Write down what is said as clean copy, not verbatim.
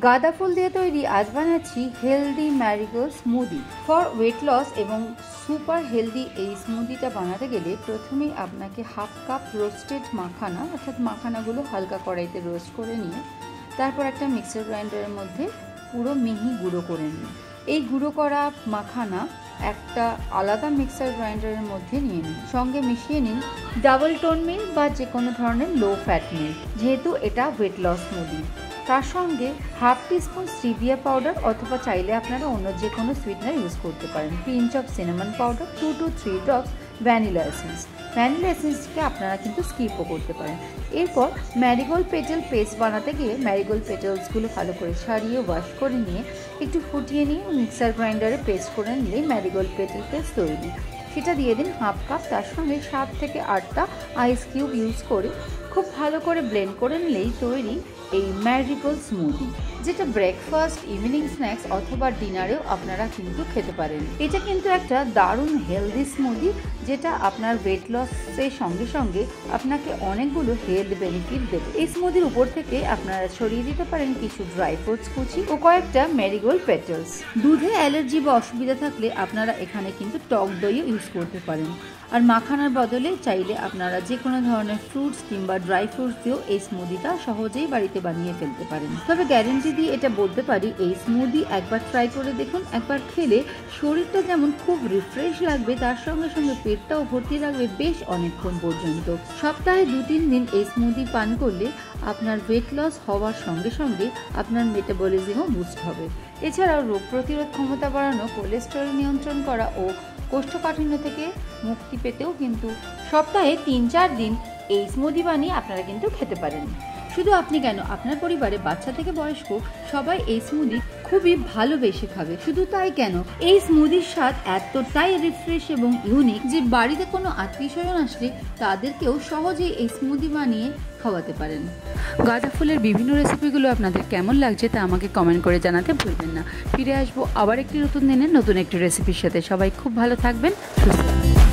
গাঁদা ফুল দিয়ে তৈরি আজ বানাচ্ছি healthy marigold smoothie for weight loss এবং সুপার হেলদি। এই স্মুদিটা বানাতে গেলে প্রথমেই আপনাকে হাফ কাপ রোস্টেড মাখানা, অর্থাৎ মাখানাগুলো হালকা কড়াইতে রোস্ট করে নিয়ে তারপর একটা মিক্সার গ্রাইন্ডারের মধ্যে পুরো মিহি গুঁড়ো করে নিন। এই গুঁড়ো করা মাখানা একটা আলাদা মিক্সার গ্রাইন্ডারের মধ্যে নিয়ে নিন, সঙ্গে মিশিয়ে নিন ডাবল টোন মিল্ক বা যে কোনো ধরনের লো ফ্যাট মিল্ক, যেহেতু এটা ওয়েট লস স্মুদি। তার সঙ্গে হাফ টিস্পুন স্টিভিয়া পাউডার অথবা চাইলে আপনারা অন্য যে কোনো সুইটনার ইউজ করতে পারেন, pinch of cinnamon powder, 2 to 3 drops vanilla essence. Vanilla এসেন্সকে আপনারা কিন্তু স্কিপও করতে পারেন। এরপর ম্যারিগোল্ড পেটেল পেস্ট বানাতে গিয়ে ম্যারিগোল্ড পেটেলসগুলো ভালো করে ছাড়িয়ে ওয়াশ করে নিয়ে একটু ফুটিয়ে নিয়ে মিক্সার গ্রাইন্ডারে পেস্ট করে নিলেই ম্যারিগোল্ড পেটেল পেস্ট তৈরি। সেটা দিয়ে দিন হাফ কাপ, তার সঙ্গে 7 থেকে 8টা আইস কিউব ইউজ করে খুব ভালো করে ব্লেন্ড করে নিলেই তৈরি এই ম্যারিগোল্ড স্মুদি, যেটা ব্রেকফাস্ট, ইভিনিং স্ন্যাক্স অথবা ডিনারেও আপনারা কিন্তু খেতে পারেন। এটা কিন্তু একটা দারুণ হেলদি স্মুদি, যেটা আপনার ওয়েট লসের সঙ্গে সঙ্গে আপনাকে অনেকগুলো হেলথ বেনিফিট দেবে। এই স্মুদির উপর থেকে আপনারা ছড়িয়ে দিতে পারেন কিছু ড্রাই ফ্রুটস কুচি ও কয়েকটা ম্যারিগোল্ড পেটেলস। দুধে অ্যালার্জি বা অসুবিধা থাকলে আপনারা এখানে কিন্তু টক দইও ইউজ করতে পারেন। আর মাখানার বদলে চাইলে আপনারা যে কোনো ধরনের ফ্রুটস কিংবা ড্রাই ফ্রুটস দিয়েও এই স্মুদিটা সহজেই বাড়িতে বানিয়ে ফেলতে পারেন। তবে গ্যারেন্টি দিয়ে এটা বলতে পারি, এই স্মুদি একবার ট্রাই করে দেখুন। একবার খেলে শরীরটা যেমন খুব রিফ্রেশ লাগবে, তার সঙ্গে সঙ্গে পেটটাও ভর্তি লাগবে বেশ অনেকক্ষণ পর্যন্ত। সপ্তাহে 2-3 দিন এই স্মুদি পান করলে আপনার ওয়েট লস হওয়ার সঙ্গে সঙ্গে আপনার মেটাবলিজমও বুস্ট হবে। এছাড়াও রোগ প্রতিরোধ ক্ষমতা বাড়ানো, কোলেস্টেরল নিয়ন্ত্রণ করা ও কোষ্ঠকাঠিন্য থেকে মুক্তি পেতেও কিন্তু সপ্তাহে 3-4 দিন এই স্মুদি বানিয়ে আপনারা কিন্তু খেতে পারেন। শুধু আপনি কেন, আপনার পরিবারে বাচ্চা থেকে বয়স্ক সবাই এই স্মুদি খুবই ভালোবেসে খাবে। শুধু তাই কেন, এই স্মুদির স্বাদ এতটাই রিফ্রেশ এবং ইউনিক যে বাড়িতে কোনো আত্মীয় স্বজন আসলে তাদেরকেও সহজেই এই স্মুদি বানিয়ে খাওয়াতে পারেন। গাঁদা ফুলের বিভিন্ন রেসিপিগুলো আপনাদের কেমন লাগছে তা আমাকে কমেন্ট করে জানাতে ভুলবেন না। ফিরে আসবো আবার একটি নতুন দিনের নতুন একটি রেসিপির সাথে। সবাই খুব ভালো থাকবেন, সুস্থ থাকবেন।